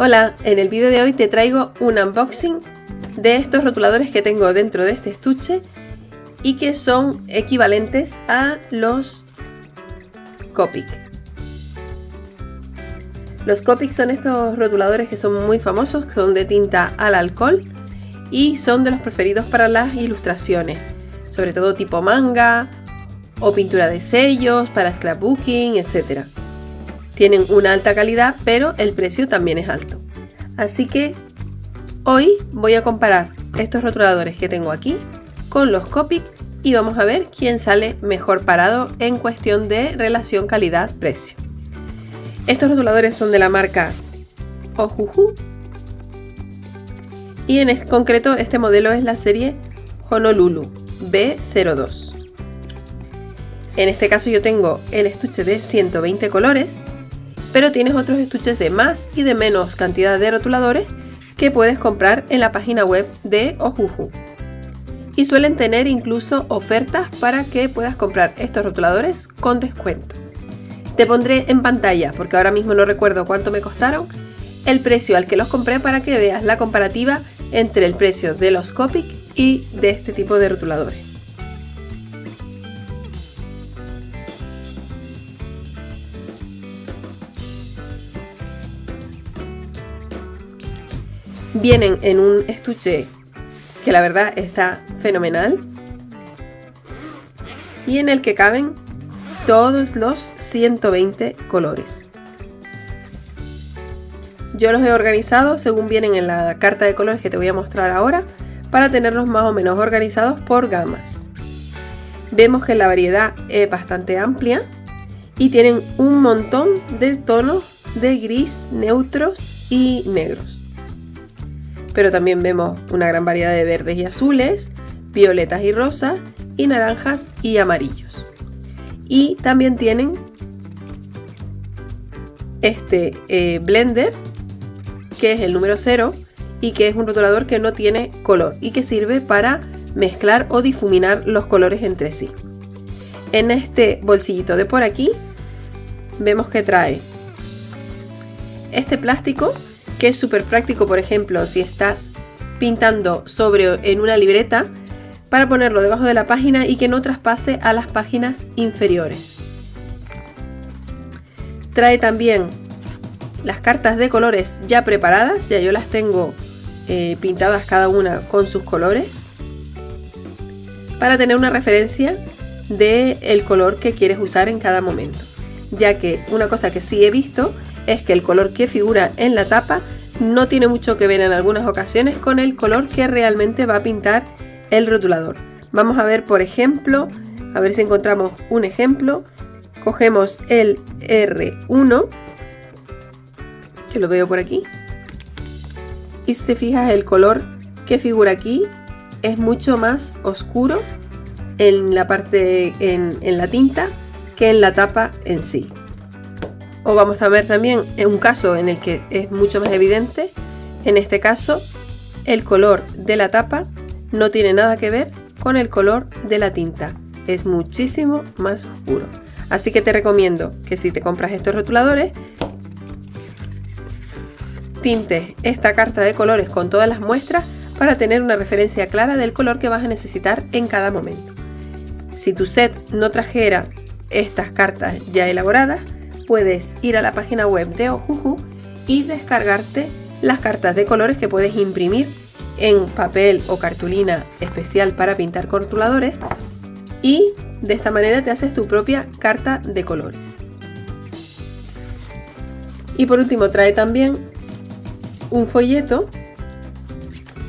Hola, en el vídeo de hoy te traigo un unboxing de estos rotuladores que tengo dentro de este estuche y que son equivalentes a los Copic. Los Copic son estos rotuladores que son muy famosos, que son de tinta al alcohol y son de los preferidos para las ilustraciones, sobre todo tipo manga o pintura de sellos, para scrapbooking, etc. Tienen una alta calidad, pero el precio también es alto. Así que hoy voy a comparar estos rotuladores que tengo aquí con los Copic y vamos a ver quién sale mejor parado en cuestión de relación calidad-precio. Estos rotuladores son de la marca Ohuhu y en concreto este modelo es la serie Honolulu B02. En este caso yo tengo el estuche de 120 colores, pero tienes otros estuches de más y de menos cantidad de rotuladores que puedes comprar en la página web de Ohuhu. Y suelen tener incluso ofertas para que puedas comprar estos rotuladores con descuento. Te pondré en pantalla, porque ahora mismo no recuerdo cuánto me costaron, el precio al que los compré para que veas la comparativa entre el precio de los Copic y de este tipo de rotuladores. Vienen en un estuche que la verdad está fenomenal y en el que caben todos los 120 colores. Yo los he organizado según vienen en la carta de colores que te voy a mostrar ahora, para tenerlos más o menos organizados por gamas. Vemos que la variedad es bastante amplia y tienen un montón de tonos de gris, neutros y negros. Pero también vemos una gran variedad de verdes y azules, violetas y rosas, y naranjas y amarillos. Y también tienen este blender, que es el número 0 y que es un rotulador que no tiene color y que sirve para mezclar o difuminar los colores entre sí. En este bolsillito de por aquí vemos que trae este plástico, que es súper práctico, por ejemplo, si estás pintando en una libreta, para ponerlo debajo de la página y que no traspase a las páginas inferiores. Trae también las cartas de colores ya preparadas, ya yo las tengo pintadas cada una con sus colores, para tener una referencia del color que quieres usar en cada momento, ya que una cosa que sí he visto es que el color que figura en la tapa no tiene mucho que ver en algunas ocasiones con el color que realmente va a pintar el rotulador. Vamos a ver, por ejemplo, a ver si encontramos un ejemplo. Cogemos el R1, que lo veo por aquí, y si te fijas, el color que figura aquí es mucho más oscuro en la parte en la tinta que en la tapa en sí. O vamos a ver también un caso en el que es mucho más evidente. En este caso, el color de la tapa no tiene nada que ver con el color de la tinta. Es muchísimo más oscuro. Así que te recomiendo que si te compras estos rotuladores, pintes esta carta de colores con todas las muestras para tener una referencia clara del color que vas a necesitar en cada momento. Si tu set no trajera estas cartas ya elaboradas, puedes ir a la página web de Ohuhu y descargarte las cartas de colores que puedes imprimir en papel o cartulina especial para pintar con rotuladores, y de esta manera te haces tu propia carta de colores. Y por último trae también un folleto,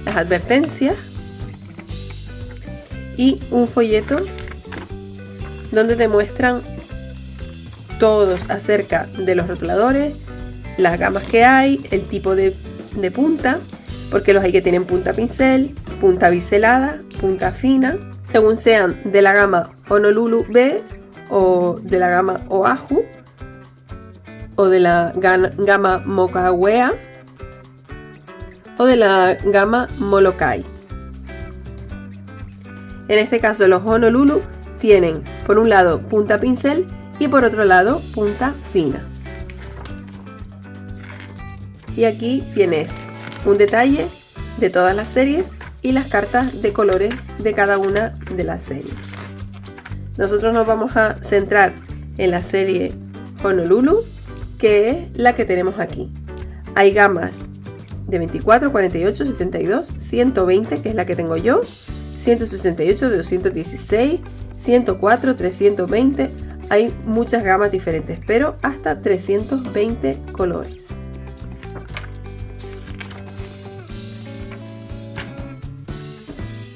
las advertencias y un folleto donde te muestran todos acerca de los rotuladores, las gamas que hay, el tipo de punta, porque los hay que tienen punta pincel, punta biselada, punta fina, según sean de la gama Honolulu B o de la gama Oahu o de la gama Mokawea o de la gama Molokai. En este caso los Honolulu tienen por un lado punta pincel y por otro lado punta fina. Y aquí tienes un detalle de todas las series y las cartas de colores de cada una de las series. Nosotros nos vamos a centrar en la serie Honolulu, que es la que tenemos aquí. Hay gamas de 24, 48, 72, 120, que es la que tengo yo, 168, 216, 104, 320. Hay muchas gamas diferentes, pero hasta 320 colores.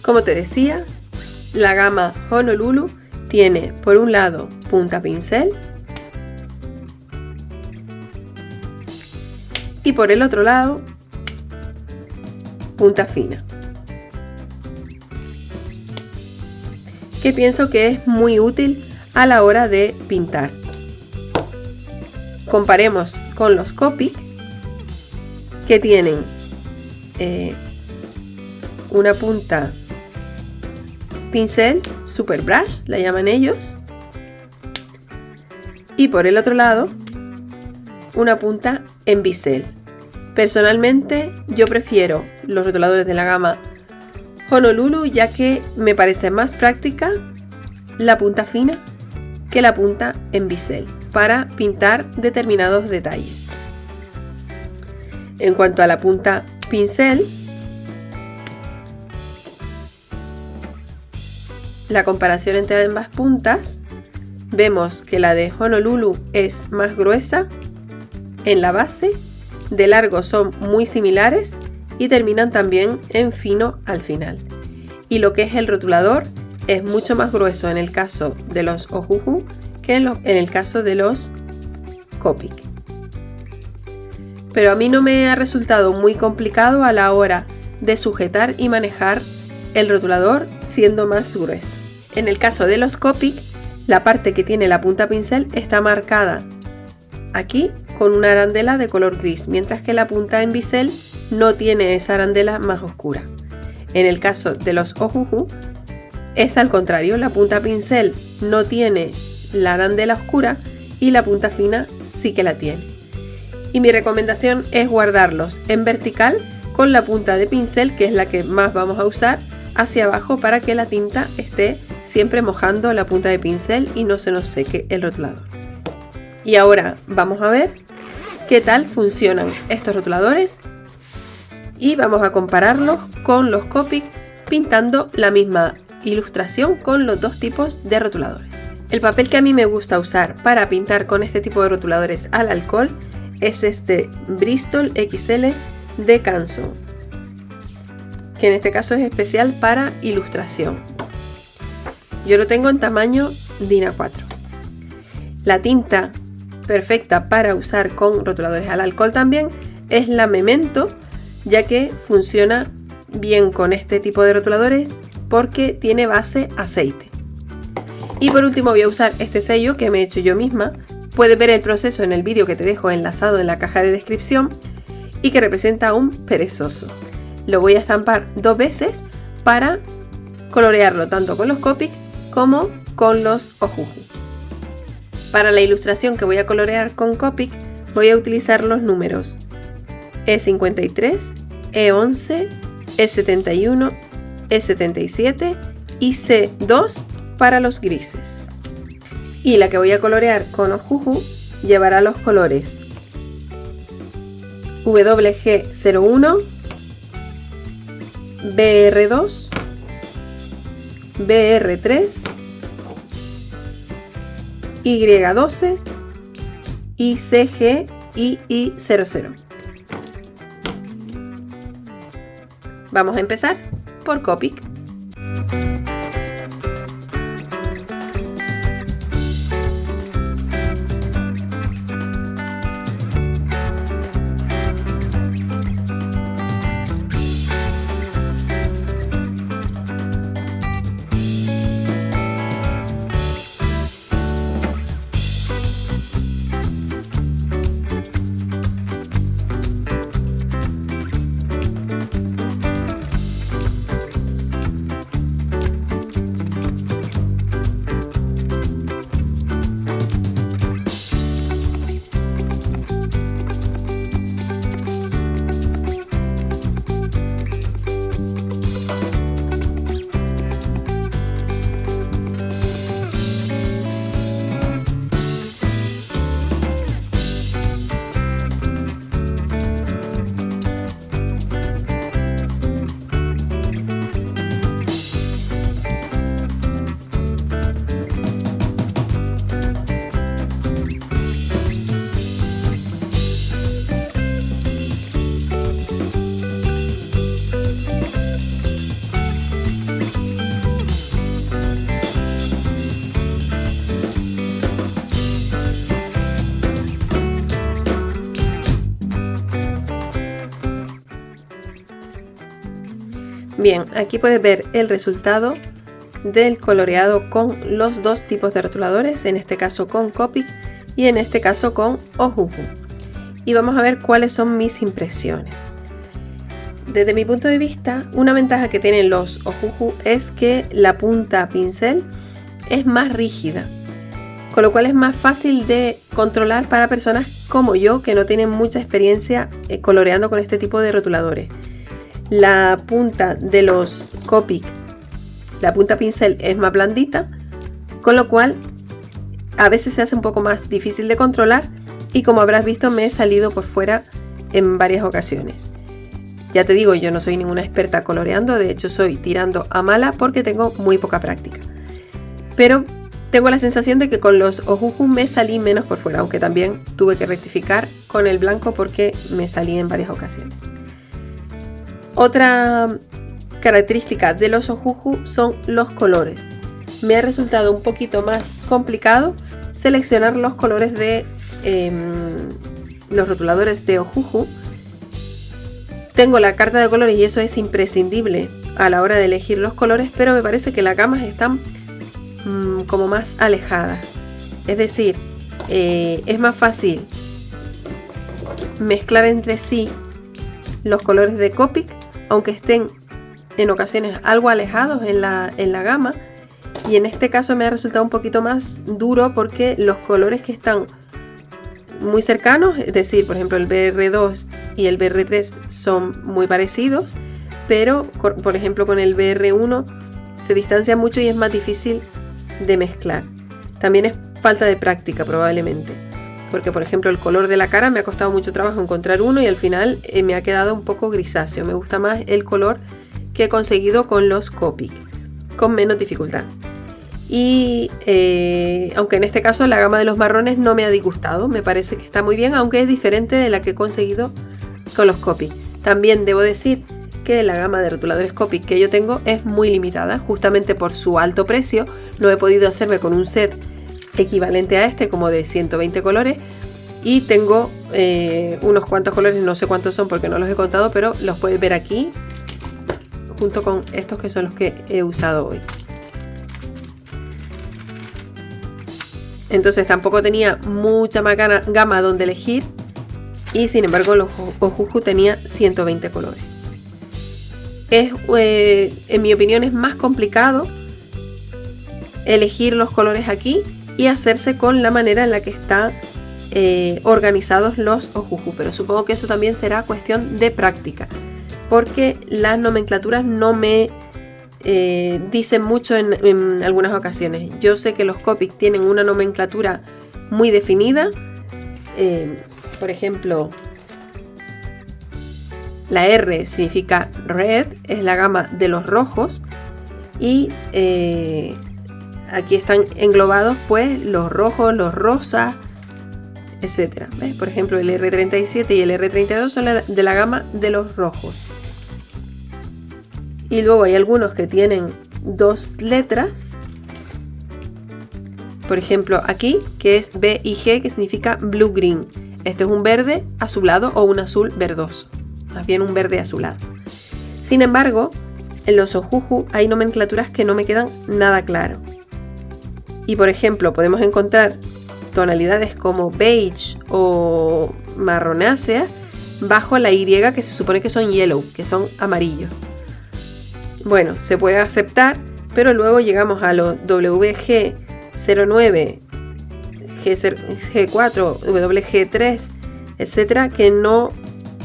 Como te decía, la gama Honolulu tiene por un lado punta pincel y por el otro lado punta fina, que pienso que es muy útil a la hora de pintar. Comparemos con los Copic, que tienen una punta pincel, super brush, la llaman ellos, y por el otro lado una punta en bisel. Personalmente yo prefiero los rotuladores de la gama Honolulu, ya que me parece más práctica la punta fina que la punta en bisel para pintar determinados detalles. En cuanto a la punta pincel, la comparación entre ambas puntas, vemos que la de Honolulu es más gruesa en la base, de largo son muy similares y terminan también en fino al final. Y lo que es el rotulador es mucho más grueso en el caso de los Ohuhu que en el caso de los Copic. Pero a mí no me ha resultado muy complicado a la hora de sujetar y manejar el rotulador siendo más grueso. En el caso de los Copic, la parte que tiene la punta pincel está marcada aquí con una arandela de color gris, mientras que la punta en bisel no tiene esa arandela más oscura. En el caso de los Ohuhu es al contrario, la punta pincel no tiene la arandela oscura y la punta fina sí que la tiene. Y mi recomendación es guardarlos en vertical con la punta de pincel, que es la que más vamos a usar, hacia abajo para que la tinta esté siempre mojando la punta de pincel y no se nos seque el rotulador. Y ahora vamos a ver qué tal funcionan estos rotuladores y vamos a compararlos con los Copic pintando la misma ilustración con los dos tipos de rotuladores. El papel que a mí me gusta usar para pintar con este tipo de rotuladores al alcohol es este Bristol XL de Canson, que en este caso es especial para ilustración. Yo lo tengo en tamaño DIN A4. La tinta perfecta para usar con rotuladores al alcohol también es la Memento, ya que funciona bien con este tipo de rotuladores porque tiene base aceite. Y por último voy a usar este sello que me he hecho yo misma. Puedes ver el proceso en el vídeo que te dejo enlazado en la caja de descripción y que representa un perezoso. Lo voy a estampar 2 veces para colorearlo tanto con los Copic como con los Ohuhu. Para la ilustración que voy a colorear con Copic voy a utilizar los números E53, E11, E71, E77 y C2 para los grises. Y la que voy a colorear con Ohuhu llevará los colores WG01, BR2, BR3, Y12 y CGII00. Vamos a empezar por Copic. Bien, aquí puedes ver el resultado del coloreado con los dos tipos de rotuladores, en este caso con Copic y en este caso con Ohuhu. Y vamos a ver cuáles son mis impresiones. Desde mi punto de vista, una ventaja que tienen los Ohuhu es que la punta pincel es más rígida, con lo cual es más fácil de controlar para personas como yo que no tienen mucha experiencia coloreando con este tipo de rotuladores. La punta de los Copic, la punta pincel es más blandita, con lo cual a veces se hace un poco más difícil de controlar y como habrás visto me he salido por fuera en varias ocasiones. Ya te digo, yo no soy ninguna experta coloreando, de hecho soy tirando a mala porque tengo muy poca práctica. Pero tengo la sensación de que con los Ohuhu me salí menos por fuera, aunque también tuve que rectificar con el blanco porque me salí en varias ocasiones. Otra característica de los Ohuhu son los colores. Me ha resultado un poquito más complicado seleccionar los colores de los rotuladores de Ohuhu. Tengo la carta de colores y eso es imprescindible a la hora de elegir los colores, pero me parece que las gamas están como más alejadas. Es decir, es más fácil mezclar entre sí los colores de Copic, aunque estén en ocasiones algo alejados en la gama, y en este caso me ha resultado un poquito más duro porque los colores que están muy cercanos, es decir, por ejemplo el BR2 y el BR3 son muy parecidos, pero por ejemplo con el BR1 se distancian mucho y es más difícil de mezclar. También es falta de práctica probablemente, porque por ejemplo el color de la cara me ha costado mucho trabajo encontrar uno y al final me ha quedado un poco grisáceo. Me gusta más el color que he conseguido con los Copic, con menos dificultad. Y aunque en este caso la gama de los marrones no me ha disgustado, me parece que está muy bien, aunque es diferente de la que he conseguido con los Copic. También debo decir que la gama de rotuladores Copic que yo tengo es muy limitada, justamente por su alto precio. No he podido hacerme con un set equivalente a este, como de 120 colores, y tengo unos cuantos colores, no sé cuántos son porque no los he contado, pero los puedes ver aquí junto con estos que son los que he usado hoy. Entonces tampoco tenía mucha más gama donde elegir y sin embargo los Ohuhu tenía 120 colores. En mi opinión es más complicado elegir los colores aquí y hacerse con la manera en la que están organizados los Ohuhu, pero supongo que eso también será cuestión de práctica, porque las nomenclaturas no me dicen mucho en algunas ocasiones. Yo sé que los Copic tienen una nomenclatura muy definida, por ejemplo la R significa red, es la gama de los rojos, y aquí están englobados pues los rojos, los rosas, etcétera. ¿Ves? Por ejemplo el R37 y el R32 son de la gama de los rojos. Y luego hay algunos que tienen dos letras, por ejemplo aquí, que es B y G, que significa blue green. Este es un verde azulado o un azul verdoso, más bien un verde azulado. Sin embargo, en los Ohuhu hay nomenclaturas que no me quedan nada claro. Y por ejemplo podemos encontrar tonalidades como beige o marronácea bajo la Y, que se supone que son yellow, que son amarillos. Bueno, se puede aceptar, pero luego llegamos a los WG09, G4, WG3, etcétera, que no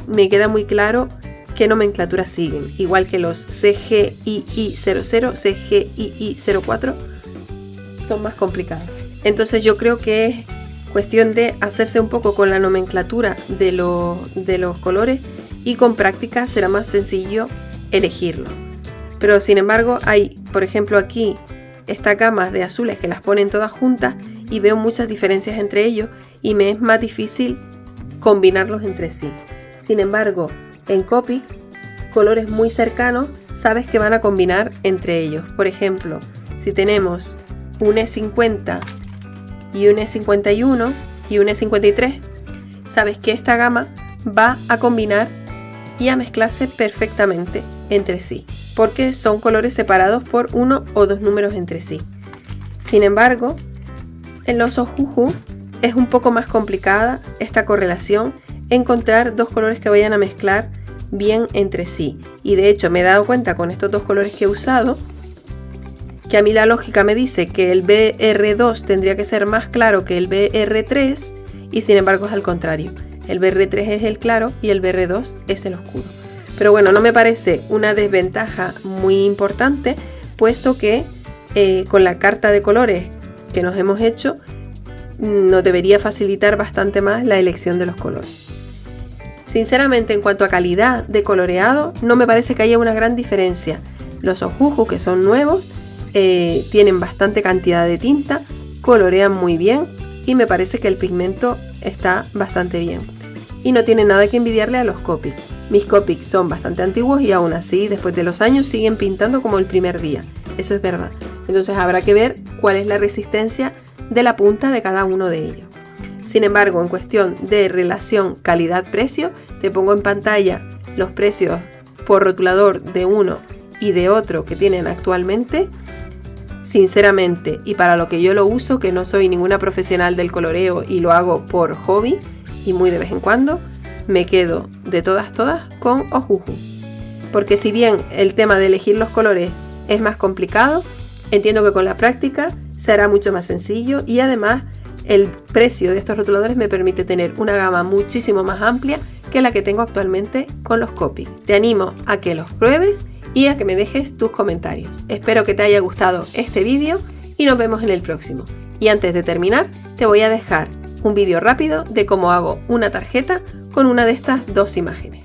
me queda muy claro qué nomenclatura siguen. Igual que los CGII00, CGII04 son más complicados. Entonces yo creo que es cuestión de hacerse un poco con la nomenclatura de los colores y con práctica será más sencillo elegirlo. Pero sin embargo hay, por ejemplo aquí, estas gamas de azules que las ponen todas juntas y veo muchas diferencias entre ellos y me es más difícil combinarlos entre sí. Sin embargo, en Copic, colores muy cercanos sabes que van a combinar entre ellos. Por ejemplo, si tenemos un E50 y un E51 y un E53, sabes que esta gama va a combinar y a mezclarse perfectamente entre sí. porque son colores separados por 1 o 2 números entre sí. Sin embargo, en los ojuju es un poco más complicada esta correlación, encontrar dos colores que vayan a mezclar bien entre sí. Y de hecho me he dado cuenta con estos dos colores que he usado que a mí la lógica me dice que el BR2 tendría que ser más claro que el BR3 y sin embargo es al contrario. El BR3 es el claro y el BR2 es el oscuro. Pero bueno, no me parece una desventaja muy importante, puesto que con la carta de colores que nos hemos hecho nos debería facilitar bastante más la elección de los colores. Sinceramente, en cuanto a calidad de coloreado, no me parece que haya una gran diferencia. Los ojuju, que son nuevos, tienen bastante cantidad de tinta, colorean muy bien y me parece que el pigmento está bastante bien. Y no tiene nada que envidiarle a los Copic. Mis Copic son bastante antiguos y aún así, después de los años, siguen pintando como el primer día. Eso es verdad. Entonces habrá que ver cuál es la resistencia de la punta de cada uno de ellos. Sin embargo, en cuestión de relación calidad-precio, te pongo en pantalla los precios por rotulador de uno y de otro que tienen actualmente. Sinceramente, y para lo que yo lo uso, que no soy ninguna profesional del coloreo y lo hago por hobby y muy de vez en cuando, me quedo de todas con ojuju. Porque si bien el tema de elegir los colores es más complicado, entiendo que con la práctica se hará mucho más sencillo y además el precio de estos rotuladores me permite tener una gama muchísimo más amplia que la que tengo actualmente con los Copic. Te animo a que los pruebes y a que me dejes tus comentarios. Espero que te haya gustado este vídeo y nos vemos en el próximo. Y antes de terminar, te voy a dejar un vídeo rápido de cómo hago una tarjeta con una de estas dos imágenes.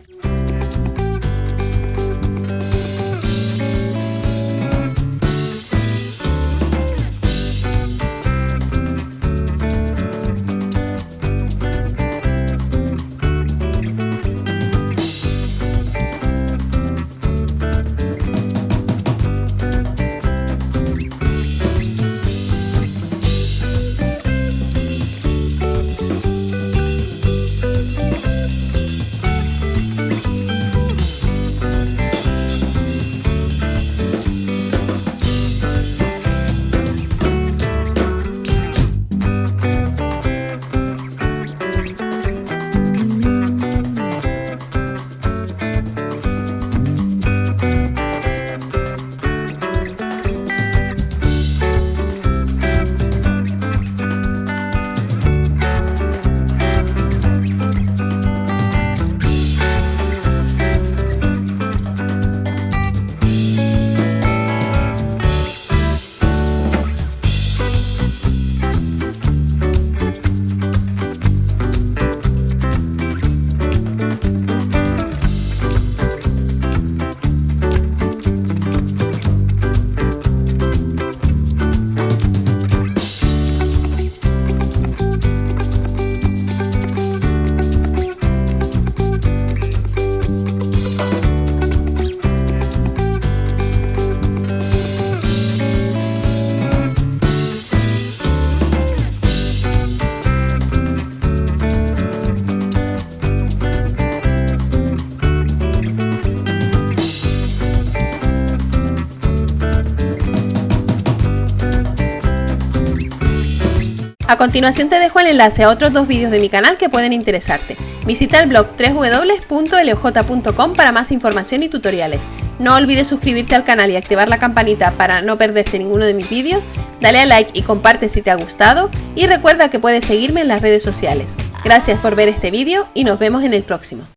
A continuación te dejo el enlace a otros dos vídeos de mi canal que pueden interesarte. Visita el blog www.loj.com para más información y tutoriales. No olvides suscribirte al canal y activar la campanita para no perderte ninguno de mis vídeos. Dale a like y comparte si te ha gustado. Y recuerda que puedes seguirme en las redes sociales. Gracias por ver este vídeo y nos vemos en el próximo.